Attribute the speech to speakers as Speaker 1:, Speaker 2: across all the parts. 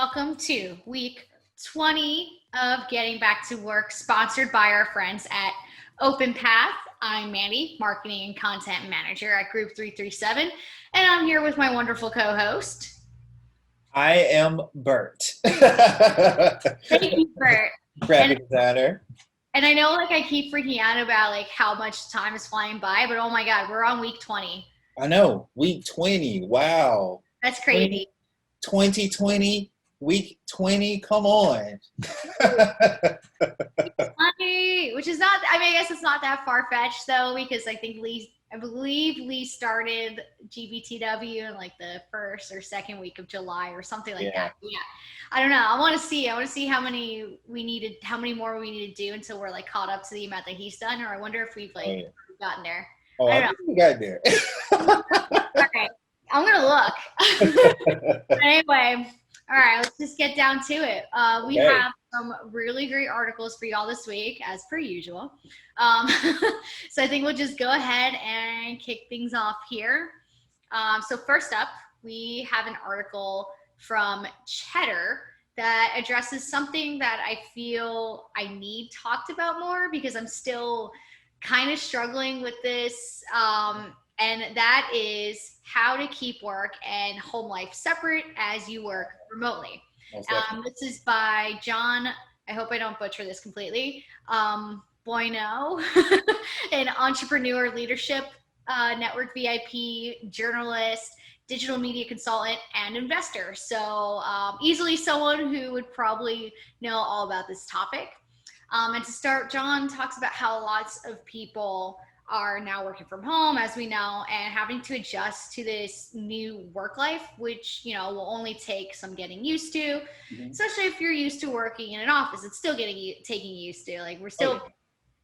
Speaker 1: welcome to week 20 of Getting Back to Work, sponsored by our friends at Openpath. I'm Mandy, Marketing and Content Manager at Group 337, and I'm here with my wonderful co-host.
Speaker 2: I am Bert.
Speaker 1: Thank you, Bert.
Speaker 2: Graphic designer.
Speaker 1: And I know I keep freaking out about how much time is flying by, but oh my God, we're on week 20.
Speaker 2: I know, week 20. Wow.
Speaker 1: That's crazy.
Speaker 2: 2020, week 20. Come on.
Speaker 1: 20, which is not, I guess it's not that far-fetched though, because I believe Lee started GBTW in the first or second week of July or something like that. Yeah. I don't know. I want to see how many more we need to do until we're caught up to the amount that he's done. Or I wonder if we've gotten there.
Speaker 2: Oh, I think we got there.
Speaker 1: All right. I'm going to look. Anyway, all right, let's just get down to it. We have some really great articles for y'all this week, as per usual. So I think we'll just go ahead and kick things off here. So first up, we have an article from Cheddar that addresses something that I feel I need talked about more because I'm still kind of struggling with this. And that is how to keep work and home life separate as you work remotely. This is by John, I hope I don't butcher this completely, Bueno, an entrepreneur leadership network VIP, journalist, digital media consultant, and investor. So easily someone who would probably know all about this topic. And to start, John talks about how lots of people are now working from home, as we know, and having to adjust to this new work life, which, will only take some getting used to, especially if you're used to working in an office. It's still taking used to, we're still,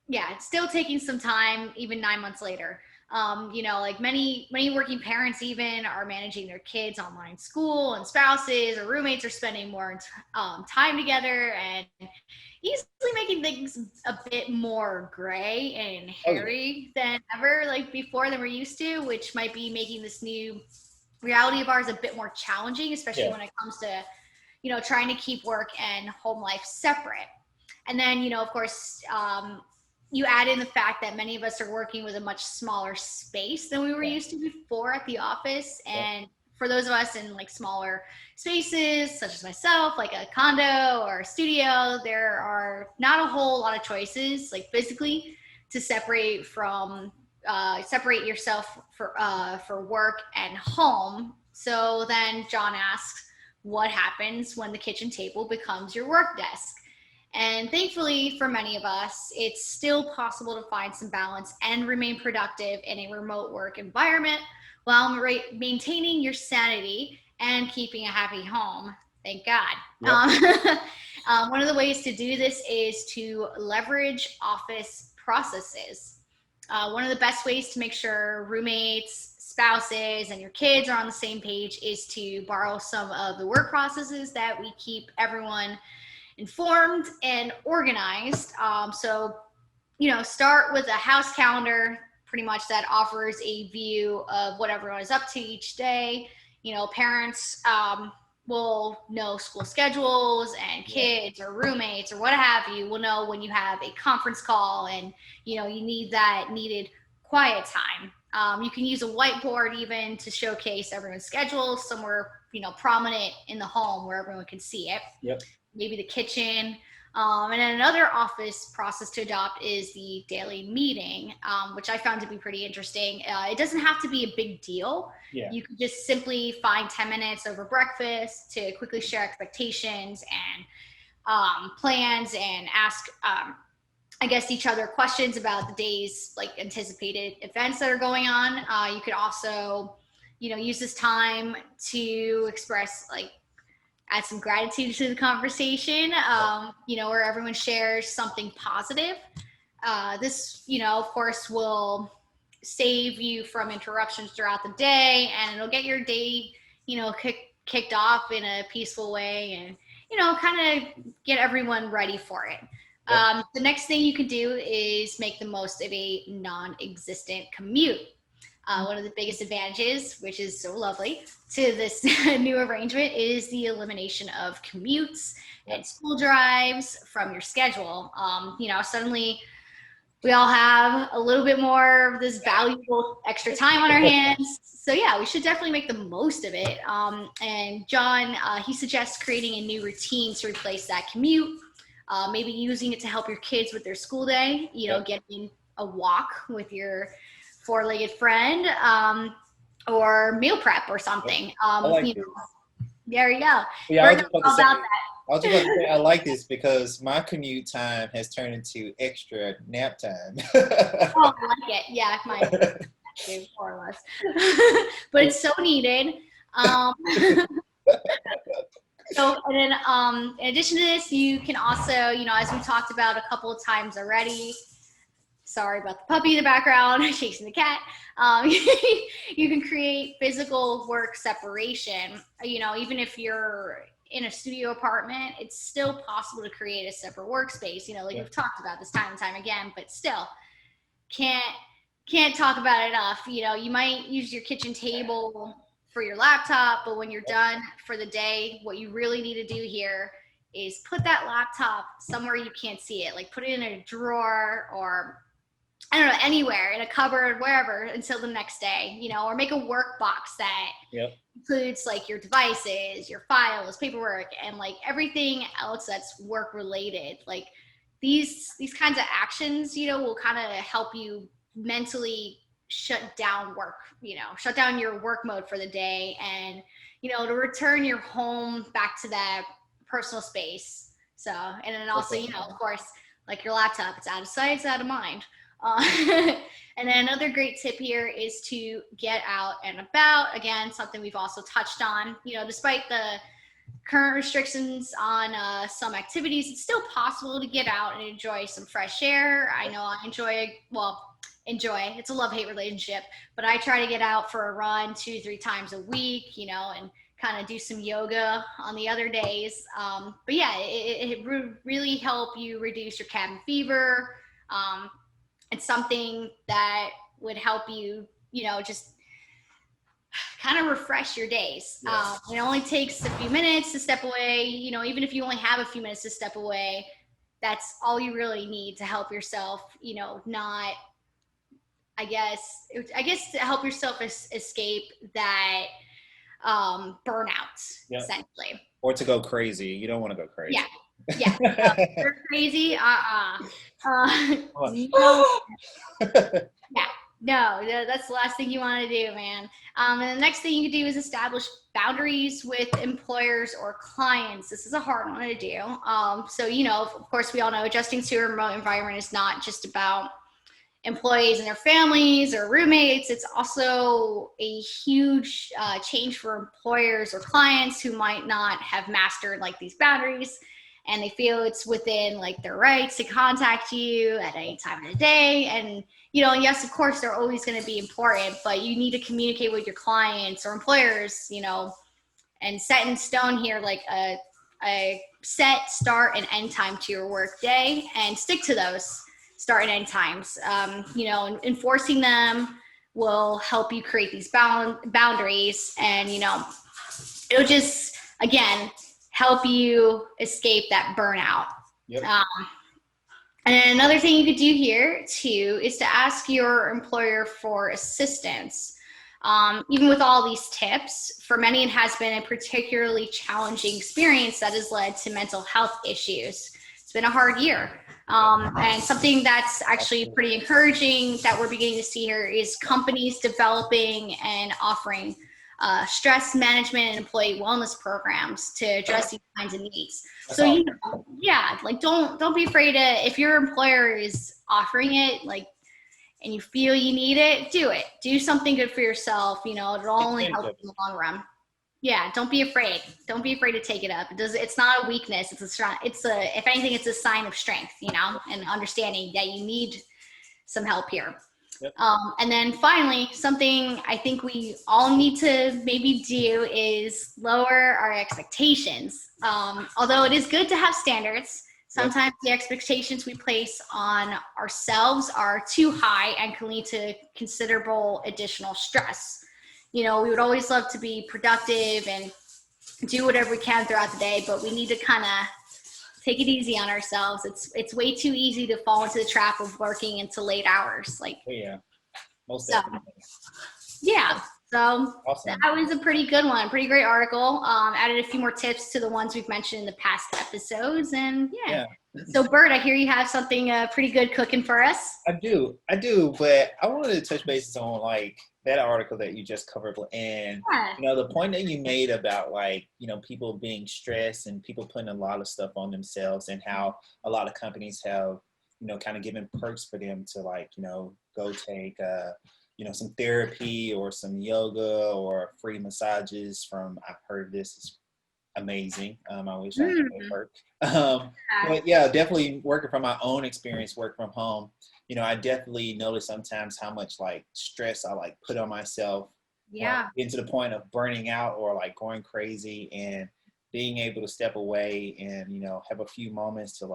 Speaker 1: it's still taking some time, even 9 months later. Many working parents even are managing their kids' online school, and spouses or roommates are spending more time together and easily making things a bit more gray and hairy than ever, before than we're used to, which might be making this new reality of ours a bit more challenging, especially when it comes to, trying to keep work and home life separate. And then, of course, you add in the fact that many of us are working with a much smaller space than we were used to before at the office. And for those of us in smaller spaces, such as myself, like a condo or a studio, there are not a whole lot of choices, physically, to separate yourself for work and home. So then John asks, what happens when the kitchen table becomes your work desk? And thankfully, for many of us, it's still possible to find some balance and remain productive in a remote work environment while maintaining your sanity and keeping a happy home. Thank God. Yep. One of the ways to do this is to leverage office processes. One of the best ways to make sure roommates, spouses, and your kids are on the same page is to borrow some of the work processes that we keep everyone informed and organized. Start with a house calendar, pretty much, that offers a view of what everyone is up to each day. Parents will know school schedules, and kids or roommates or what have you will know when you have a conference call and, you need that needed quiet time. You can use a whiteboard even to showcase everyone's schedule somewhere, prominent in the home where everyone can see it.
Speaker 2: Yep.
Speaker 1: Maybe the kitchen. And then another office process to adopt is the daily meeting, which I found to be pretty interesting. It doesn't have to be a big deal.
Speaker 2: Yeah.
Speaker 1: You could just simply find 10 minutes over breakfast to quickly share expectations and plans and ask, each other questions about the day's anticipated events that are going on. You could also, use this time to express add some gratitude to the conversation, where everyone shares something positive. This, of course, will save you from interruptions throughout the day, and it'll get your day, kicked off in a peaceful way and, kind of get everyone ready for it. The next thing you can do is make the most of a non-existent commute. One of the biggest advantages, which is so lovely, to this new arrangement is the elimination of commutes and school drives from your schedule. Suddenly we all have a little bit more of this valuable extra time on our hands. So yeah, we should definitely make the most of it. And John, he suggests creating a new routine to replace that commute. Maybe using it to help your kids with their school day, getting a walk with your four-legged friend, or meal prep or something.
Speaker 2: I like this.
Speaker 1: There you go.
Speaker 2: Yeah, I was just about to say, I like this because my commute time has turned into extra nap time.
Speaker 1: Oh, I like it. Yeah, mine too, more or less. But it's so needed. So, and then in addition to this, you can also, as we talked about a couple of times already, sorry about the puppy in the background, chasing the cat. You can create physical work separation. Even if you're in a studio apartment, it's still possible to create a separate workspace. We've talked about this time and time again, but still can't talk about it enough. You might use your kitchen table for your laptop, but when you're done for the day, what you really need to do here is put that laptop somewhere you can't see it. Like put it in a drawer, or I don't know, anywhere, in a cupboard, wherever, until the next day, or make a work box that includes like your devices, your files, paperwork, and like everything else that's work related. Like these kinds of actions, will kind of help you mentally shut down work, shut down your work mode for the day, and, to return your home back to that personal space. So, and then also, of course, like your laptop, it's out of sight, it's out of mind. And then another great tip here is to get out and about. Again, something we've also touched on. Despite the current restrictions on some activities, it's still possible to get out and enjoy some fresh air. I know I enjoy, it's a love-hate relationship, but I try to get out for a run 2-3 times a week, and kind of do some yoga on the other days. But yeah, it really help you reduce your cabin fever. It's something that would help you, just kind of refresh your days.
Speaker 2: Yes.
Speaker 1: It only takes a few minutes to step away. Even if you only have a few minutes to step away, that's all you really need to help yourself, not, I guess to help yourself escape that burnout, essentially.
Speaker 2: Or to go crazy. You don't want to go crazy.
Speaker 1: Yeah. You're crazy. No, that's the last thing you want to do, man. And the next thing you can do is establish boundaries with employers or clients. This is a hard one to do. So, of course, we all know adjusting to a remote environment is not just about employees and their families or roommates. It's also a huge change for employers or clients who might not have mastered like these boundaries, and they feel it's within like their rights to contact you at any time of the day. And yes, of course, they're always going to be important, but you need to communicate with your clients or employers, and set in stone here like a set start and end time to your work day, and stick to those start and end times. Enforcing them will help you create these boundaries, and it'll just, again, help you escape that burnout.
Speaker 2: Yep.
Speaker 1: And another thing you could do here too is to ask your employer for assistance. Even with all these tips, for many it has been a particularly challenging experience that has led to mental health issues. It's been a hard year. And something that's actually pretty encouraging that we're beginning to see here is companies developing and offering stress management and employee wellness programs to address these kinds of needs. So don't be afraid to, if your employer is offering it, like, and you feel you need it, do it. Do something good for yourself. It'll only help in the long run. Yeah, don't be afraid. Don't be afraid to take it up. It's not a weakness. If anything, it's a sign of strength, and understanding that you need some help here.
Speaker 2: Yep.
Speaker 1: And then finally, something I think we all need to maybe do is lower our expectations. Although it is good to have standards, Sometimes the expectations we place on ourselves are too high and can lead to considerable additional stress. We would always love to be productive and do whatever we can throughout the day, but we need to kind of take it easy on ourselves. It's way too easy to fall into the trap of working into late hours.
Speaker 2: Most definitely.
Speaker 1: Yeah. So
Speaker 2: awesome.
Speaker 1: That was a pretty good one. Pretty great article. Added a few more tips to the ones we've mentioned in the past episodes. And yeah. So Bert, I hear you have something pretty good cooking for us.
Speaker 2: I do. But I wanted to touch bases on that article that you just covered. And, the point that you made about people being stressed and people putting a lot of stuff on themselves, and how a lot of companies have, kind of given perks for them to go take, some therapy or some yoga or free massages from, I've heard this is amazing. I wish I had that perk. But yeah, definitely working from my own experience, work from home, I definitely notice sometimes how much stress I put on myself.
Speaker 1: Yeah.
Speaker 2: Into the point of burning out or going crazy, and being able to step away and, have a few moments to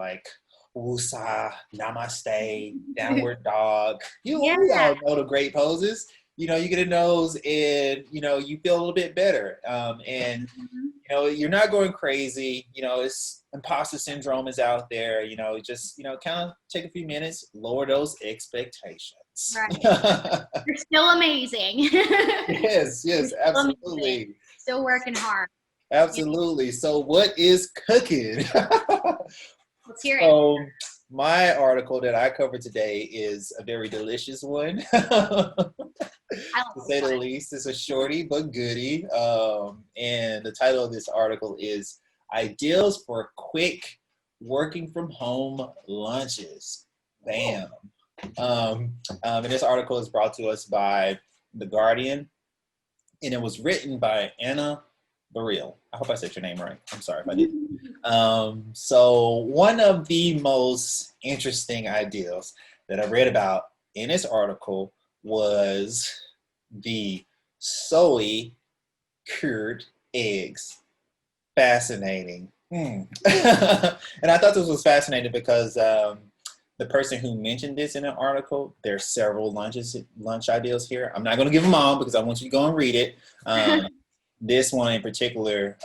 Speaker 2: woosah, namaste, downward dog. We all know the great poses. You get a nose and, you feel a little bit better. And, you're not going crazy. It's imposter syndrome is out there. Just, kind of take a few minutes, lower those expectations.
Speaker 1: Right. You're still amazing.
Speaker 2: Yes, absolutely.
Speaker 1: Still working hard.
Speaker 2: Absolutely. So what is cooking?
Speaker 1: Let's hear it.
Speaker 2: My article that I covered today is a very delicious one. To say the least. It's a shorty but goodie. And the title of this article is Ideals for Quick Working from Home Lunches. Bam. And this article is brought to us by The Guardian, and it was written by Anna Burrell. I hope I said your name right. I'm sorry if I didn't. So one of the most interesting ideals that I read about in this article was the soy cured eggs. Fascinating. And I thought this was fascinating because the person who mentioned this in an article, there's several lunch ideals here. I'm not going to give them all because I want you to go and read it. This one in particular,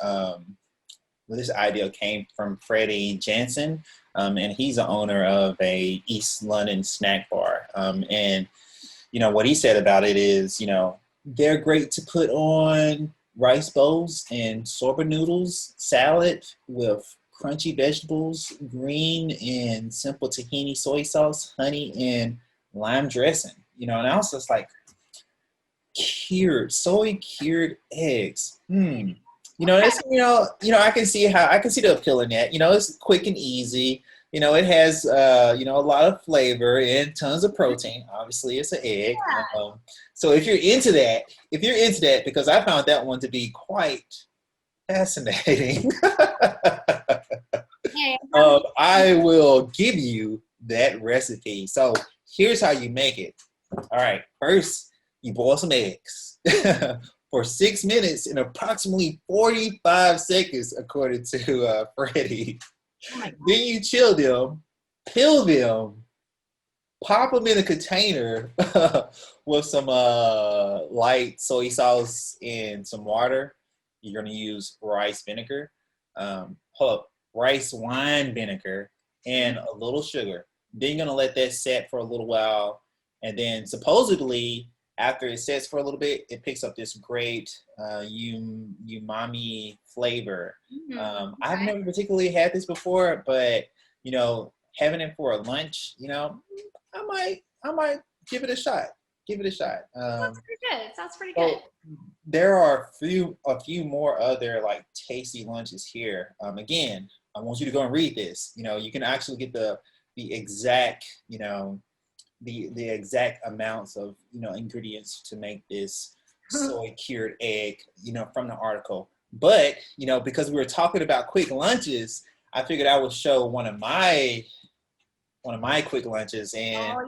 Speaker 2: this idea came from Freddie Jansen, and he's the owner of a East London snack bar. And, what he said about it is, they're great to put on rice bowls and soba noodles, salad with crunchy vegetables, green and simple tahini soy sauce, honey, and lime dressing. And I was just soy cured eggs. It's, I can see the appeal in that. It's quick and easy. It has, a lot of flavor and tons of protein. Obviously, it's an egg. So if you're into that, because I found that one to be quite fascinating, I will give you that recipe. So here's how you make it. All right. First, you boil some eggs for 6 minutes and approximately 45 seconds, according to Freddie. Then you chill them, peel them, pop them in a container with some light soy sauce and some water. You're going to use rice vinegar, rice wine vinegar, and a little sugar. Then you're going to let that set for a little while. And then supposedly, after it sets for a little bit, it picks up this great umami flavor. I've never particularly had this before, but, having it for a lunch, I might give it a shot.
Speaker 1: Sounds pretty good. It sounds pretty good.
Speaker 2: There are a few more other tasty lunches here. Again, I want you to go and read this. You can actually get the exact, the exact amounts of, ingredients to make this soy cured egg, from the article. But, because we were talking about quick lunches, I figured I would show one of my quick lunches, and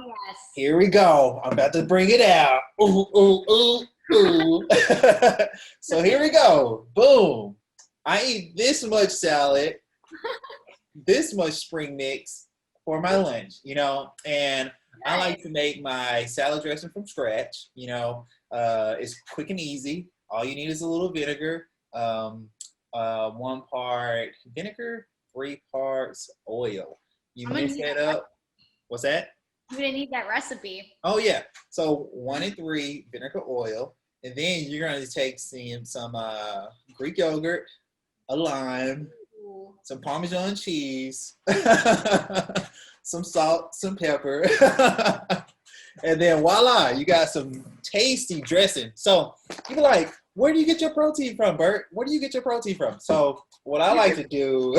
Speaker 2: here we go. I'm about to bring it out. Ooh, ooh, ooh, ooh. So here we go. Boom. I eat this much salad this much spring mix for my lunch, you know, and I like to make my salad dressing from scratch. You know, it's quick and easy. All you need is a little vinegar, 1 part vinegar, 3 parts oil. You mix that up. What's that?
Speaker 1: You're gonna need that recipe.
Speaker 2: Oh yeah. So 1 and 3 vinegar oil, and then you're gonna take some Greek yogurt, a lime, some Parmesan cheese, some salt, some pepper, and then voila, you got some tasty dressing. So you be like, where do you get your protein from, Bert? Where do you get your protein from? So what I like to do,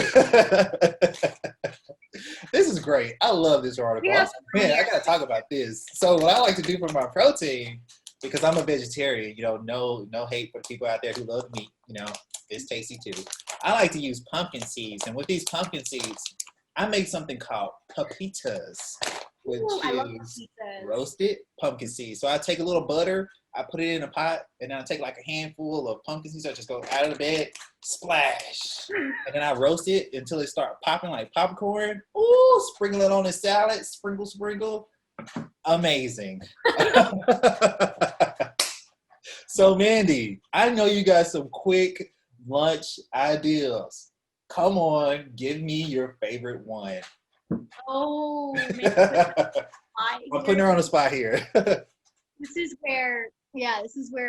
Speaker 2: this is great. I love this article. Man, I gotta talk about this. So what I like to do for my protein, because I'm a vegetarian, you know, no hate for the people out there who love meat, you know, it's tasty too. I like to use pumpkin seeds, and with these pumpkin seeds, I make something called pepitas, which is roasted pumpkin seeds. So I take a little butter, I put it in a pot, and then I take like a handful of pumpkin seeds. I just go out of the bed, splash, and then I roast it until it starts popping like popcorn. Ooh, sprinkle it on the salad, sprinkle, sprinkle. Amazing. So Mandy, I know you got some quick lunch ideas. Come on, give me your favorite one.
Speaker 1: Oh, man.
Speaker 2: I'm putting her on the spot here.
Speaker 1: This is where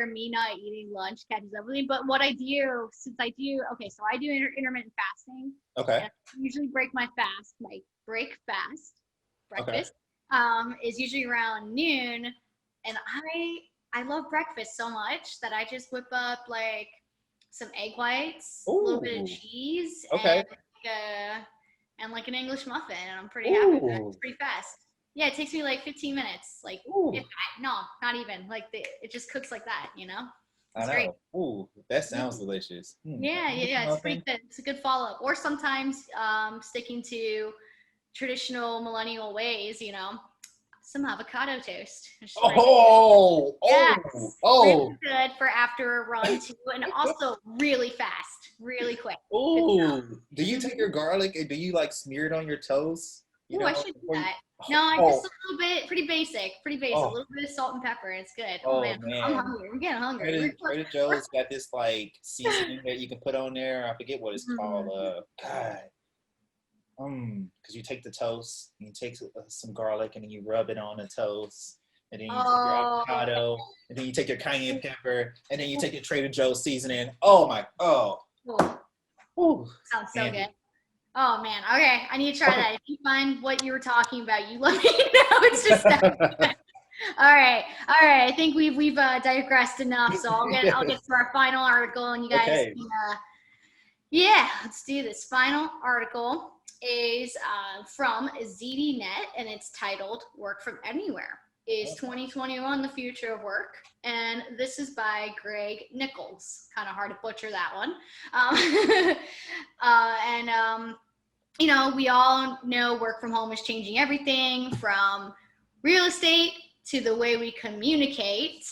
Speaker 1: me not eating lunch catches up with me. But what I do, so I do intermittent fasting.
Speaker 2: Okay.
Speaker 1: I usually break my fast, breakfast, breakfast, is usually around noon. And I love breakfast so much that I just whip up like some egg whites, a little bit of cheese, and like an English muffin, and I'm pretty happy with that. It's pretty fast. Yeah, it takes me like 15 minutes. Like, no, not even. Like, it just cooks like that, you know? It's great.
Speaker 2: Ooh, that sounds delicious.
Speaker 1: Yeah, it's pretty good. It's a good follow-up. Or sometimes sticking to traditional millennial ways, you know, some avocado toast. Really good for after a run too, and also really fast, really quick.
Speaker 2: Ooh, do you take your garlic and do you like smear it on your toast?
Speaker 1: Oh, I should do that. No, I just a little bit, pretty basic. A little bit of salt and pepper, and it's good. Oh man, I'm hungry. I'm getting hungry.
Speaker 2: Trader Joe's got this like seasoning that you can put on there. I forget what it's called. Because you take the toast, and you take some garlic, and then you rub it on the toast, and then you take your avocado, and then you take your cayenne pepper, and then you take your Trader Joe's seasoning. Sounds
Speaker 1: so good. Oh man, okay, I need to try that. If you find what you were talking about, you let me know. It's just that good. All right. I think we've digressed enough, so I'll get to our final article, and you guys can, let's do this. Final article is from ZDNet, and it's titled "Work from Anywhere: Is 2021 the Future of Work?" And this is by Greg Nichols. Kind of hard to butcher that one. You know, we all know work from home is changing everything from real estate to the way we communicate.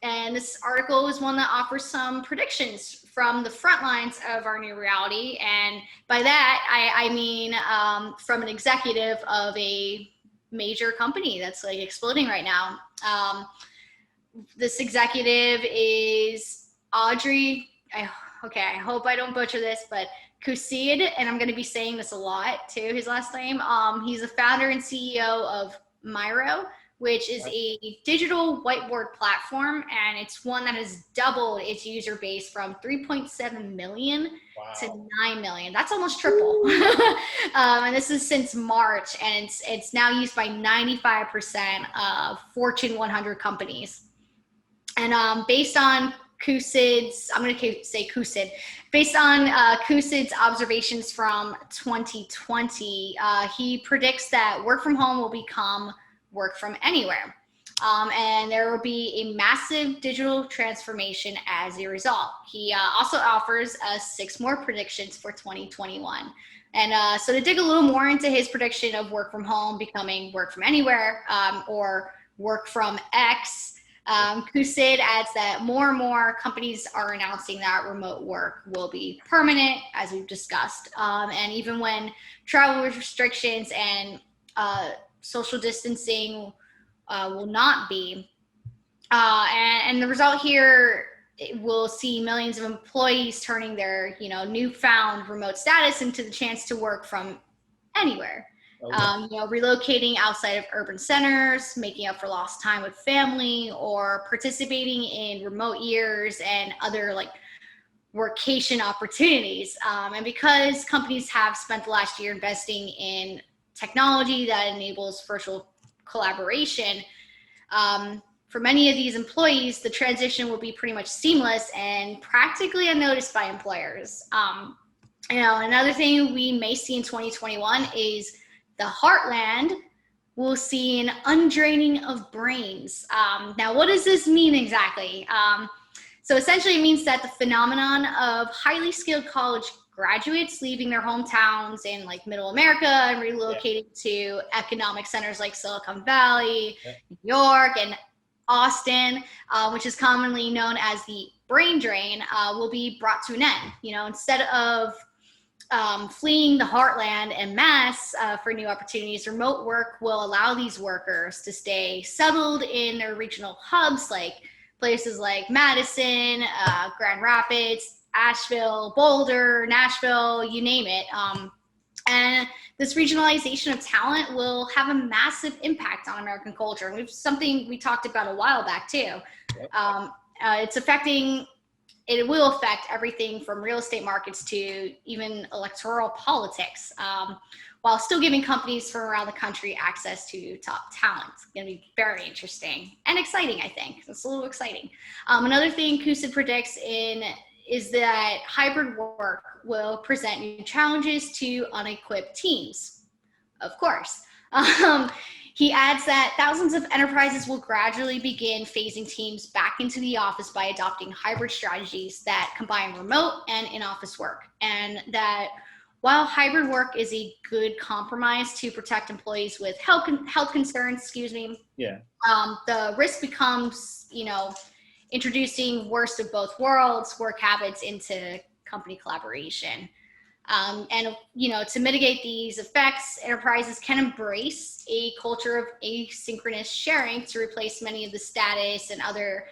Speaker 1: And this article is one that offers some predictions from the front lines of our new reality. And by that, I mean from an executive of a major company that's like exploding right now. This executive is Audrey. I hope I don't butcher this, but Kusid, and I'm going to be saying this a lot too, his last name. He's the founder and CEO of Miro, which is a digital whiteboard platform, and it's one that has doubled its user base from 3.7 million to 9 million. That's almost triple. And this is since March, and it's now used by 95% of Fortune 100 companies. And based on Kusid's, I'm going to say Kusid, based on Kusid's observations from 2020, he predicts that work from home will become work from anywhere. And there will be a massive digital transformation as a result. He also offers us 6 more predictions for 2021. And so to dig a little more into his prediction of work from home becoming work from anywhere, or work from X, Kusid adds that more and more companies are announcing that remote work will be permanent, as we've discussed. And even when travel restrictions and social distancing will not be. And the result here, we'll see millions of employees turning their, newfound remote status into the chance to work from anywhere. Okay. Relocating outside of urban centers, making up for lost time with family, or participating in remote years and other workation opportunities. And because companies have spent the last year investing in technology that enables virtual collaboration, for many of these employees, the transition will be pretty much seamless and practically unnoticed by employers. Another thing we may see in 2021 is the heartland will see an undraining of brains. Now, what does this mean exactly? So essentially it means that the phenomenon of highly skilled college graduates leaving their hometowns in middle America and relocating to economic centers like Silicon Valley, New York, and Austin, which is commonly known as the brain drain, will be brought to an end. Instead of fleeing the heartland en masse for new opportunities, remote work will allow these workers to stay settled in their regional hubs, like places like Madison, Grand Rapids, Asheville, Boulder, Nashville, you name it. And this regionalization of talent will have a massive impact on American culture. And something we talked about a while back too. It will affect everything from real estate markets to even electoral politics, while still giving companies from around the country access to top talent. It's going to be very interesting and exciting, I think. It's a little exciting. Another thing Kusid predicts is that hybrid work will present new challenges to unequipped teams, of course. He adds that thousands of enterprises will gradually begin phasing teams back into the office by adopting hybrid strategies that combine remote and in-office work. And that while hybrid work is a good compromise to protect employees with health concerns, the risk becomes, introducing worst of both worlds work habits into company collaboration. To mitigate these effects, enterprises can embrace a culture of asynchronous sharing to replace many of the status and other,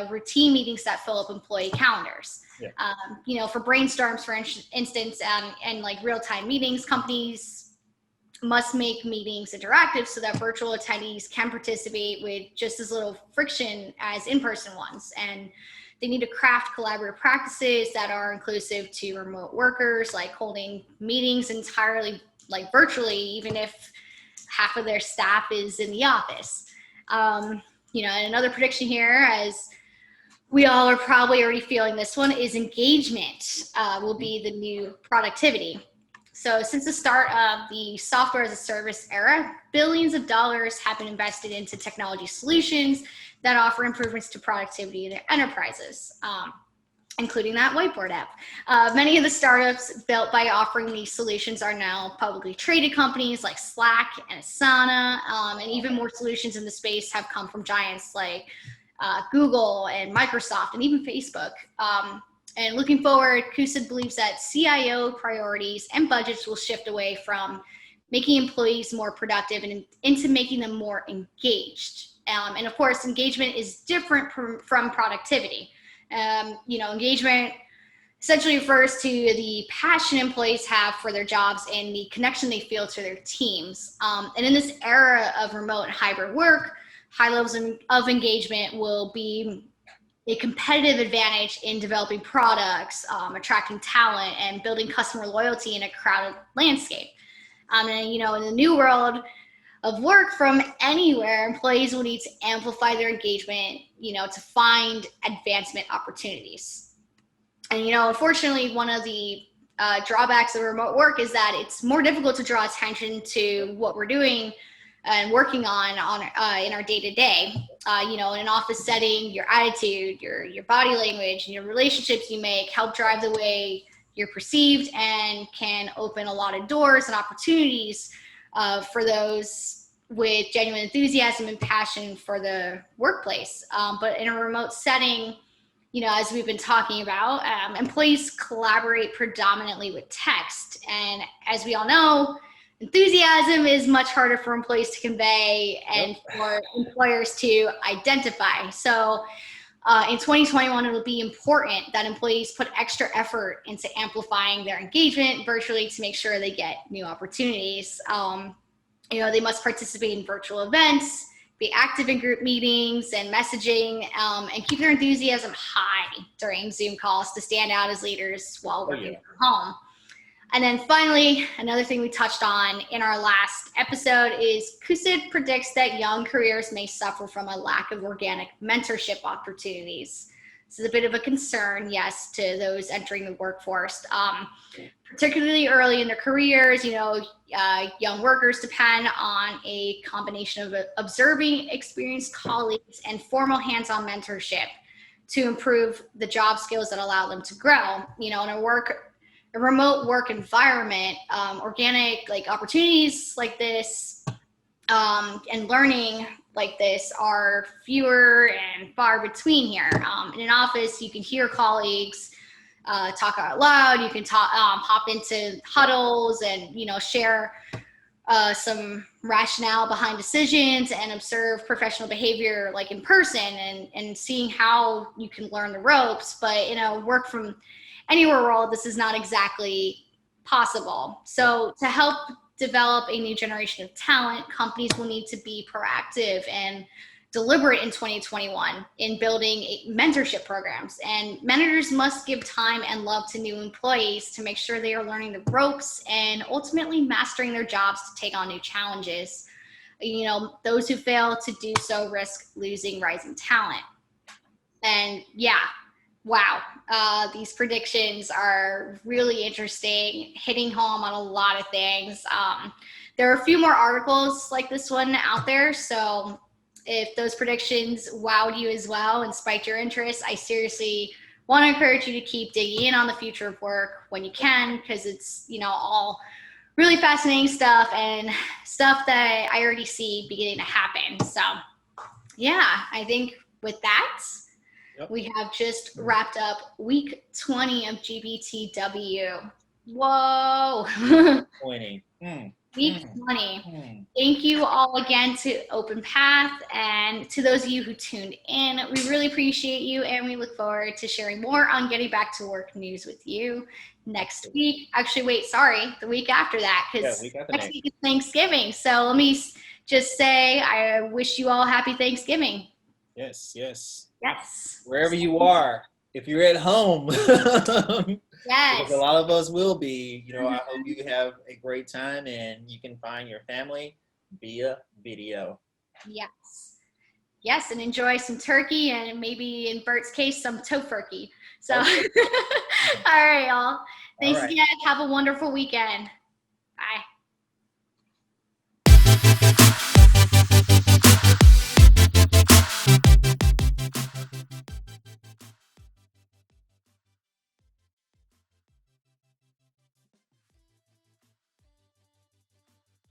Speaker 1: routine meetings that fill up employee calendars. For brainstorms, for instance, and real-time meetings, companies must make meetings interactive so that virtual attendees can participate with just as little friction as in-person ones. And they need to craft collaborative practices that are inclusive to remote workers, like holding meetings entirely virtually, even if half of their staff is in the office. And another prediction here, as we all are probably already feeling this one, is engagement will be the new productivity. So since the start of the software as a service era, billions of dollars have been invested into technology solutions that offer improvements to productivity in their enterprises, including that whiteboard app. Many of the startups built by offering these solutions are now publicly traded companies like Slack and Asana, and even more solutions in the space have come from giants like Google and Microsoft and even Facebook. And looking forward, Kusid believes that CIO priorities and budgets will shift away from making employees more productive and into making them more engaged. And of course, engagement is different from productivity. Engagement essentially refers to the passion employees have for their jobs and the connection they feel to their teams. And in this era of remote and hybrid work, high levels of engagement will be a competitive advantage in developing products, attracting talent, and building customer loyalty in a crowded landscape. And in the new world of work from anywhere, employees will need to amplify their engagement, to find advancement opportunities. And unfortunately, one of the drawbacks of remote work is that it's more difficult to draw attention to what we're doing and working on in our day-to-day. In an office setting, your attitude, your body language, and your relationships you make help drive the way you're perceived and can open a lot of doors and opportunities for those with genuine enthusiasm and passion for the workplace. But in a remote setting, as we've been talking about, employees collaborate predominantly with text. And as we all know, enthusiasm is much harder for employees to convey and for employers to identify. So in 2021, it'll be important that employees put extra effort into amplifying their engagement virtually to make sure they get new opportunities. They must participate in virtual events, be active in group meetings and messaging, and keep their enthusiasm high during Zoom calls to stand out as leaders while working from home. And then finally, another thing we touched on in our last episode is CUSID predicts that young careers may suffer from a lack of organic mentorship opportunities. This is a bit of a concern, yes, to those entering the workforce, particularly early in their careers. Young workers depend on a combination of observing experienced colleagues and formal hands-on mentorship to improve the job skills that allow them to grow. In a remote work environment, organic opportunities like this and learning like this are fewer and far between here. In an office, you can hear colleagues talk out loud. You can hop into huddles and share some rationale behind decisions and observe professional behavior like in person and seeing how you can learn the ropes. But work from anywhere world, this is not exactly possible. So to help develop a new generation of talent, companies will need to be proactive and deliberate in 2021 in building mentorship programs. And managers must give time and love to new employees to make sure they are learning the ropes and ultimately mastering their jobs to take on new challenges. Those who fail to do so risk losing rising talent. And wow, these predictions are really interesting, hitting home on a lot of things. There are a few more articles like this one out there, so if those predictions wowed you as well and spiked your interest, I seriously want to encourage you to keep digging in on the future of work when you can, because it's all really fascinating stuff and stuff that I already see beginning to happen. So I think with that, we have just wrapped up week 20 of GBTW. Whoa.
Speaker 2: 20.
Speaker 1: Week 20. Thank you all again to Openpath and to those of you who tuned in. We really appreciate you, and we look forward to sharing more on getting back to work news with you next week. Actually, wait, sorry, the week after that, because next week is Thanksgiving. So let me just say I wish you all happy Thanksgiving.
Speaker 2: Yes.
Speaker 1: Yes.
Speaker 2: Wherever you are, if you're at home,
Speaker 1: yes,
Speaker 2: because a lot of us will be, I hope you have a great time and you can find your family via video.
Speaker 1: Yes, and enjoy some turkey and maybe in Bert's case, some tofurkey. So, all right, y'all. Thanks again. Have a wonderful weekend. Bye.